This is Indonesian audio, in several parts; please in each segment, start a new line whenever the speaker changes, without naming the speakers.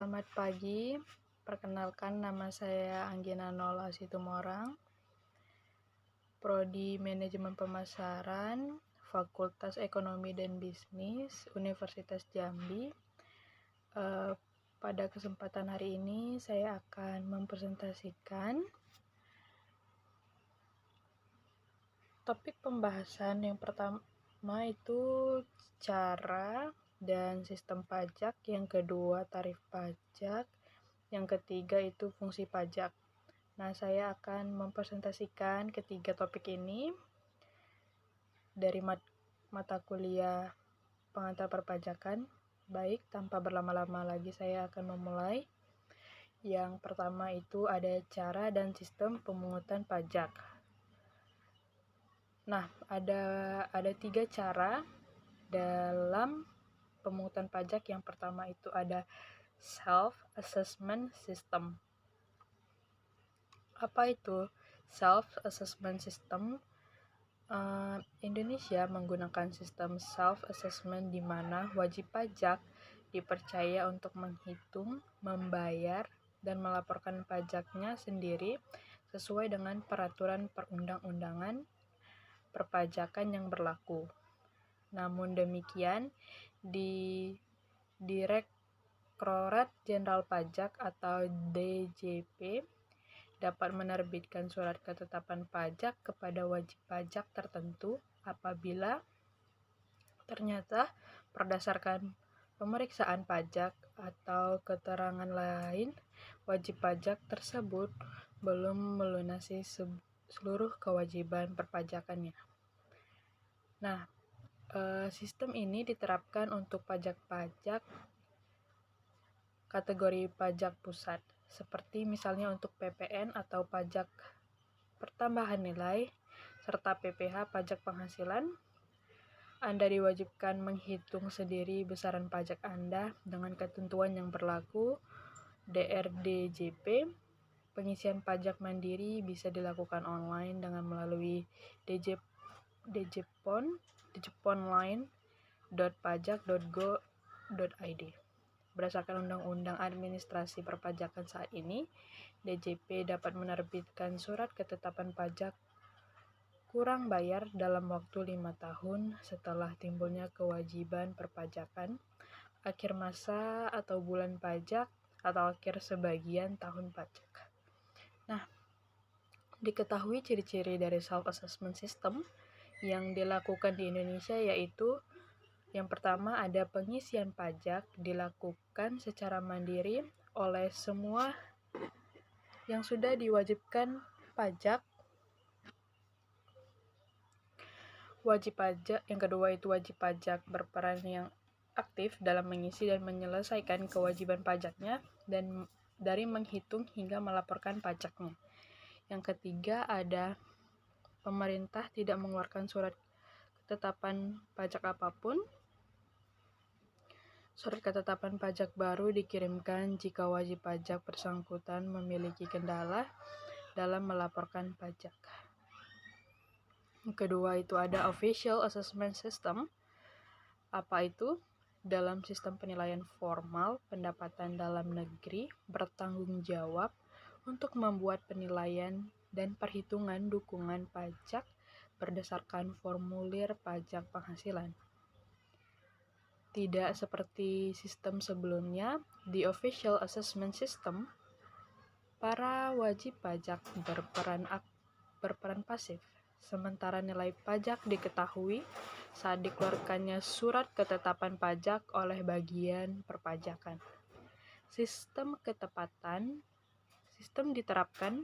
Selamat pagi, perkenalkan nama saya Anggina Nola Situmorang, Prodi Manajemen Pemasaran, Fakultas Ekonomi dan Bisnis, Universitas Jambi. Pada kesempatan hari ini saya akan mempresentasikan topik pembahasan yang pertama itu cara dan sistem pajak, yang kedua tarif pajak, yang ketiga itu fungsi pajak. Nah, saya akan mempresentasikan ketiga topik ini dari mata kuliah pengantar perpajakan. Baik, tanpa berlama-lama lagi saya akan memulai. Yang pertama itu ada cara dan sistem pemungutan pajak. Nah, ada 3 cara dalam pemungutan pajak. Yang pertama itu ada self-assessment system. Apa itu self-assessment system? Indonesia menggunakan sistem self-assessment di mana wajib pajak dipercaya untuk menghitung, membayar, dan melaporkan pajaknya sendiri sesuai dengan peraturan perundang-undangan perpajakan yang berlaku. Namun demikian, di Direktorat Jenderal Pajak atau DJP dapat menerbitkan surat ketetapan pajak kepada wajib pajak tertentu apabila ternyata berdasarkan pemeriksaan pajak atau keterangan lain, wajib pajak tersebut belum melunasi seluruh kewajiban perpajakannya. Nah, sistem ini diterapkan untuk pajak-pajak kategori pajak pusat, seperti misalnya untuk PPN atau pajak pertambahan nilai, serta PPh pajak penghasilan. Anda diwajibkan menghitung sendiri besaran pajak Anda dengan ketentuan yang berlaku DRDJP. Pengisian pajak mandiri bisa dilakukan online dengan melalui djponline.pajak.go.id. Berdasarkan Undang-Undang Administrasi Perpajakan saat ini, DJP dapat menerbitkan surat ketetapan pajak kurang bayar dalam waktu 5 tahun setelah timbulnya kewajiban perpajakan, akhir masa atau bulan pajak, atau akhir sebagian tahun pajak. Nah, diketahui ciri-ciri dari self-assessment system yang dilakukan di Indonesia, yaitu yang pertama ada pengisian pajak dilakukan secara mandiri oleh semua yang sudah diwajibkan pajak. Yang kedua itu wajib pajak berperan yang aktif dalam mengisi dan menyelesaikan kewajiban pajaknya dan dari menghitung hingga melaporkan pajaknya. Yang ketiga ada pemerintah tidak mengeluarkan surat ketetapan pajak apapun. Surat ketetapan pajak baru dikirimkan jika wajib pajak bersangkutan memiliki kendala dalam melaporkan pajak. Yang kedua itu ada official assessment system. Apa itu? Dalam sistem penilaian formal, pendapatan dalam negeri bertanggung jawab untuk membuat penilaian dan perhitungan dukungan pajak berdasarkan formulir pajak penghasilan. Tidak seperti sistem sebelumnya, di official assessment system, para wajib pajak berperan pasif, sementara nilai pajak diketahui saat dikeluarkannya surat ketetapan pajak oleh bagian perpajakan. Sistem diterapkan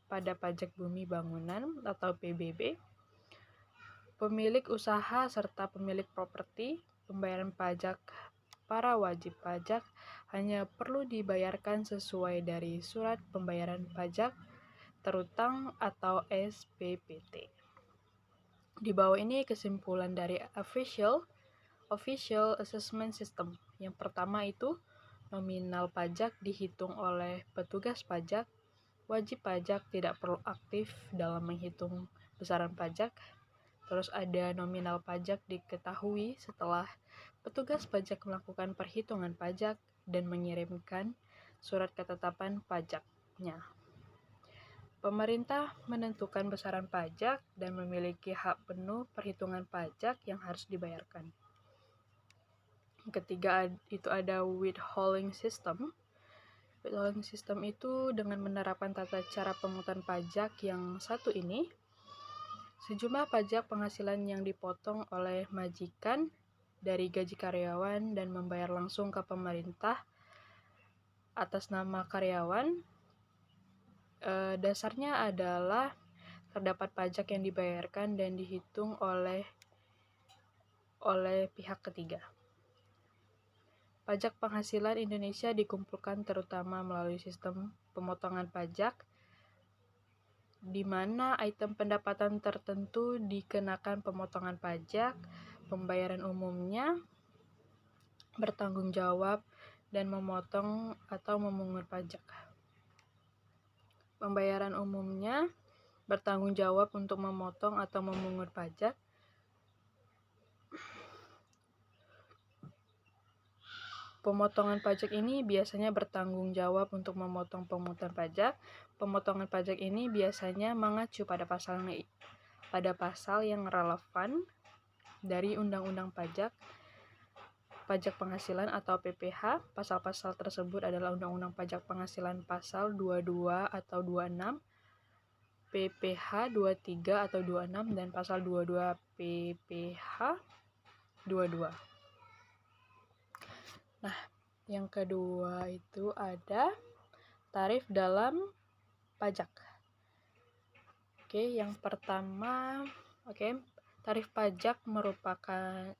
pada pajak bumi bangunan atau PBB, pemilik usaha serta pemilik properti. Pembayaran pajak para wajib pajak hanya perlu dibayarkan sesuai dari surat pembayaran pajak terutang atau SPPT. Di bawah ini kesimpulan dari official assessment system. Yang pertama itu nominal pajak dihitung oleh petugas pajak. Wajib pajak tidak perlu aktif dalam menghitung besaran pajak. Terus ada nominal pajak diketahui setelah Petugas pajak melakukan perhitungan pajak dan mengirimkan surat ketetapan pajaknya. Pemerintah menentukan besaran pajak dan memiliki hak penuh perhitungan pajak yang harus dibayarkan. Ketiga itu ada withholding system. Withholding system itu dengan menerapkan tata cara pemungutan pajak yang satu ini, sejumlah pajak penghasilan yang dipotong oleh majikan dari gaji karyawan dan membayar langsung ke pemerintah atas nama karyawan. Dasarnya adalah terdapat pajak yang dibayarkan dan dihitung oleh pihak ketiga. Pajak penghasilan Indonesia dikumpulkan terutama melalui sistem pemotongan pajak, di mana item pendapatan tertentu dikenakan pemotongan pajak, pembayaran umumnya bertanggung jawab dan memotong atau memungut pajak. Pembayaran umumnya bertanggung jawab untuk memotong atau memungut pajak. Pemotongan pajak ini biasanya bertanggung jawab untuk memotong pemungutan pajak. Pemotongan pajak ini biasanya mengacu pada pasal yang relevan dari Undang-Undang Pajak Penghasilan atau PPH. Pasal-pasal tersebut adalah Undang-Undang Pajak Penghasilan pasal 22 atau 26, PPH 23 atau 26, dan pasal 22 PPH 22. Nah, yang kedua itu ada tarif dalam pajak. Yang pertama, tarif pajak merupakan,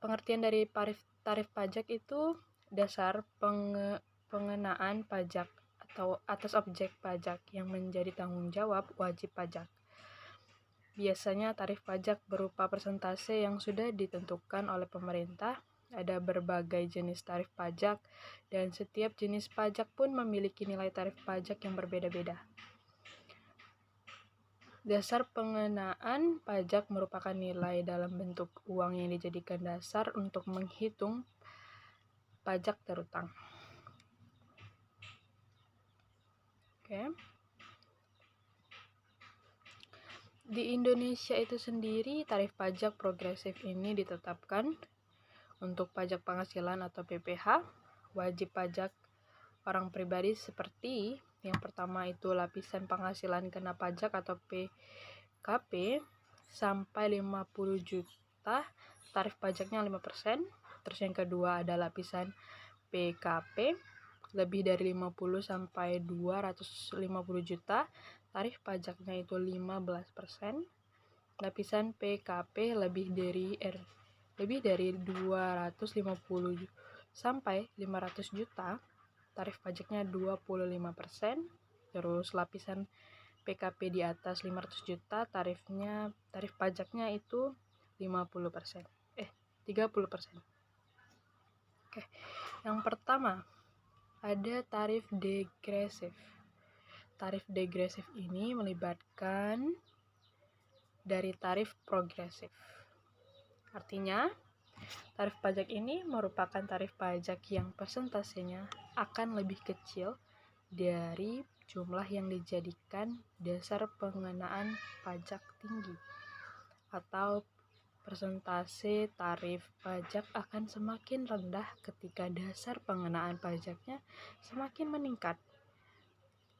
pengertian dari tarif pajak itu dasar pengenaan pajak atau atas objek pajak yang menjadi tanggung jawab wajib pajak. Biasanya tarif pajak berupa persentase yang sudah ditentukan oleh pemerintah. Ada berbagai jenis tarif pajak dan setiap jenis pajak pun memiliki nilai tarif pajak yang berbeda-beda. Dasar pengenaan pajak merupakan nilai dalam bentuk uang yang dijadikan dasar untuk menghitung pajak terutang. Di Indonesia itu sendiri, tarif pajak progresif ini ditetapkan untuk pajak penghasilan atau PPH, wajib pajak orang pribadi seperti yang pertama itu lapisan penghasilan kena pajak atau PKP sampai 50 juta, tarif pajaknya 5%. Terus yang kedua ada lapisan PKP lebih dari 50 sampai 250 juta, tarif pajaknya itu 15%. Lapisan PKP lebih dari 250 sampai 500 juta, tarif pajaknya 25%. Terus lapisan PKP di atas 500 juta, tarif pajaknya itu 30%. Yang pertama ada tarif degresif. Tarif degresif ini melibatkan dari tarif progresif. Artinya, tarif pajak ini merupakan tarif pajak yang persentasenya akan lebih kecil dari jumlah yang dijadikan dasar pengenaan pajak tinggi, atau persentase tarif pajak akan semakin rendah ketika dasar pengenaan pajaknya semakin meningkat.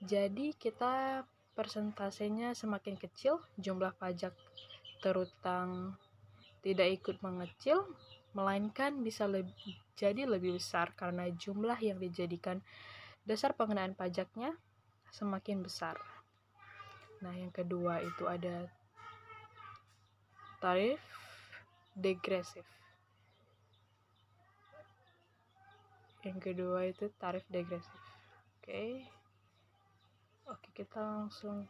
Jadi kita persentasenya semakin kecil, jumlah pajak terutang tidak ikut mengecil, melainkan bisa jadi lebih besar karena jumlah yang dijadikan dasar pengenaan pajaknya semakin besar. Nah, yang kedua itu ada tarif degresif. Oke, kita langsung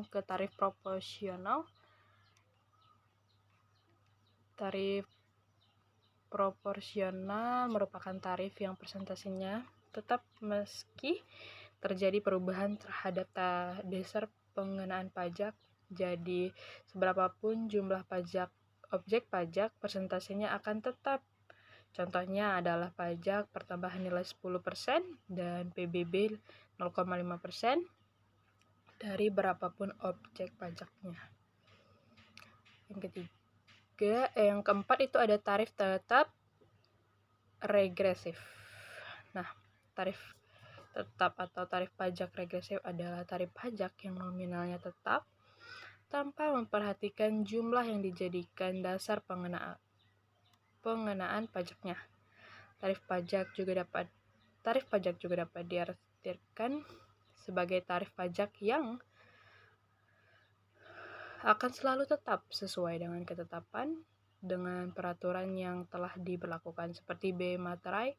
ke tarif proporsional. Tarif proporsional merupakan tarif yang persentasenya tetap meski terjadi perubahan terhadap dasar pengenaan pajak Jadi, seberapapun jumlah objek pajak, persentasenya akan tetap. Contohnya adalah pajak pertambahan nilai 10% dan PBB 0,5% dari berapapun objek pajaknya. Yang keempat itu ada tarif tetap regresif. Nah, tarif tetap atau tarif pajak regresif adalah tarif pajak yang nominalnya tetap tanpa memperhatikan jumlah yang dijadikan dasar pengenaan pajaknya. Tarif pajak juga dapat diartikan sebagai tarif pajak yang akan selalu tetap sesuai dengan ketetapan dengan peraturan yang telah diberlakukan, seperti biaya materai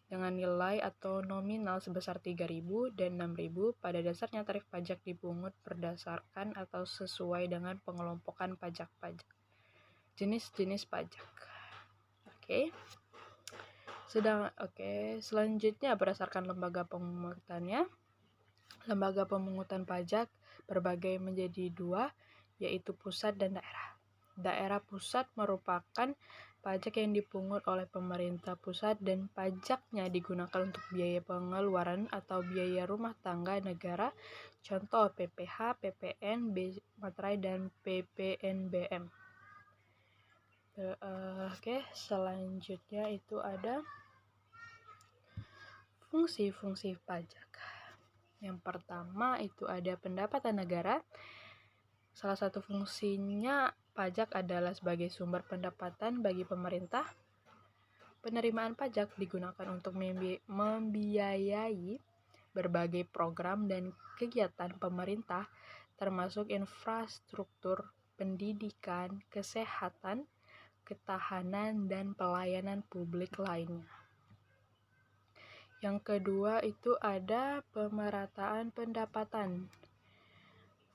dengan nilai atau nominal sebesar 3.000 dan 6.000. Pada dasarnya tarif pajak dipungut berdasarkan atau sesuai dengan pengelompokan pajak-pajak. Jenis-jenis pajak. Selanjutnya berdasarkan lembaga pemungutannya. Lembaga pemungutan pajak berbagi menjadi dua, yaitu pusat dan daerah. Daerah pusat merupakan pajak yang dipungut oleh pemerintah pusat dan pajaknya digunakan untuk biaya pengeluaran atau biaya rumah tangga negara, contoh PPh, PPN, materai, dan PPNBM. Selanjutnya itu ada fungsi-fungsi pajak. Yang pertama itu ada pendapatan negara. Salah satu fungsinya pajak adalah sebagai sumber pendapatan bagi pemerintah. Penerimaan pajak digunakan untuk membiayai berbagai program dan kegiatan pemerintah, termasuk infrastruktur, pendidikan, kesehatan, ketahanan, dan pelayanan publik lainnya. Yang kedua itu ada pemerataan pendapatan.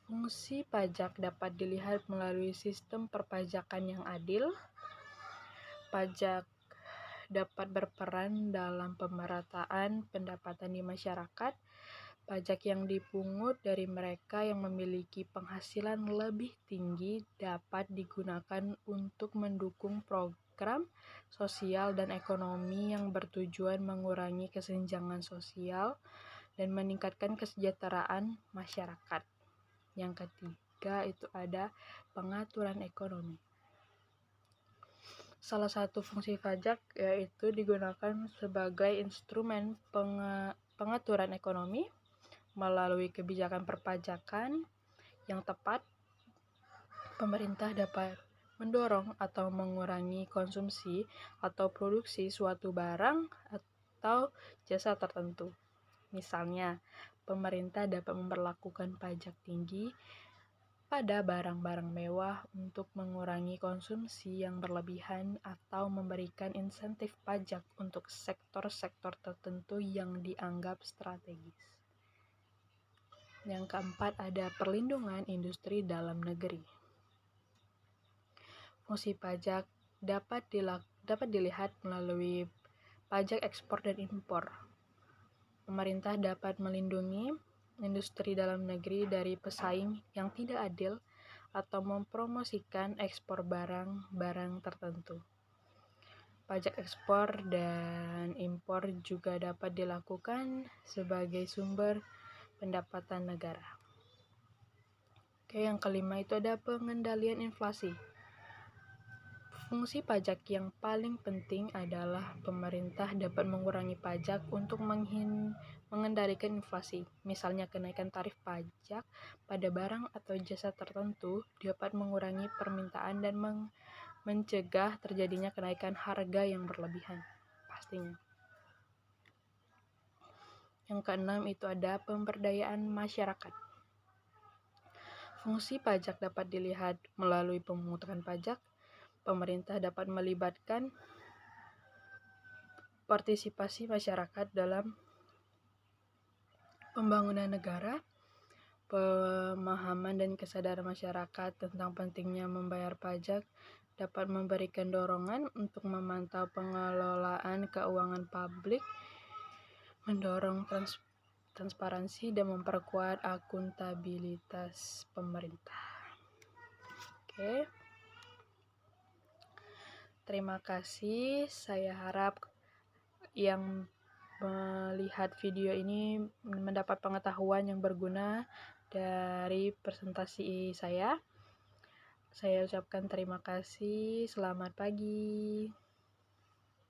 Fungsi pajak dapat dilihat melalui sistem perpajakan yang adil. Pajak dapat berperan dalam pemerataan pendapatan di masyarakat. Pajak yang dipungut dari mereka yang memiliki penghasilan lebih tinggi dapat digunakan untuk mendukung program sosial dan ekonomi yang bertujuan mengurangi kesenjangan sosial dan meningkatkan kesejahteraan masyarakat. Yang ketiga itu ada pengaturan ekonomi. Salah satu fungsi pajak yaitu digunakan sebagai instrumen pengaturan ekonomi melalui kebijakan perpajakan yang tepat. Pemerintah dapat mendorong atau mengurangi konsumsi atau produksi suatu barang atau jasa tertentu. Misalnya, pemerintah dapat memberlakukan pajak tinggi pada barang-barang mewah untuk mengurangi konsumsi yang berlebihan atau memberikan insentif pajak untuk sektor-sektor tertentu yang dianggap strategis. Yang keempat ada perlindungan industri dalam negeri. Fungsi pajak dapat dilihat melalui pajak ekspor dan impor. Pemerintah dapat melindungi industri dalam negeri dari pesaing yang tidak adil atau mempromosikan ekspor barang-barang tertentu. Pajak ekspor dan impor juga dapat dilakukan sebagai sumber pendapatan negara. Yang kelima itu ada pengendalian inflasi. Fungsi pajak yang paling penting adalah pemerintah dapat mengurangi pajak untuk mengendalikan inflasi. Misalnya kenaikan tarif pajak pada barang atau jasa tertentu dapat mengurangi permintaan dan mencegah terjadinya kenaikan harga yang berlebihan pastinya. Yang keenam itu ada pemberdayaan masyarakat. Fungsi pajak dapat dilihat melalui pemungutan pajak. Pemerintah dapat melibatkan partisipasi masyarakat dalam pembangunan negara. Pemahaman dan kesadaran masyarakat tentang pentingnya membayar pajak dapat memberikan dorongan untuk memantau pengelolaan keuangan publik, mendorong transparansi dan memperkuat akuntabilitas pemerintah. Oke. Terima kasih. Saya harap yang melihat video ini mendapat pengetahuan yang berguna dari presentasi saya. Saya ucapkan terima kasih. Selamat pagi.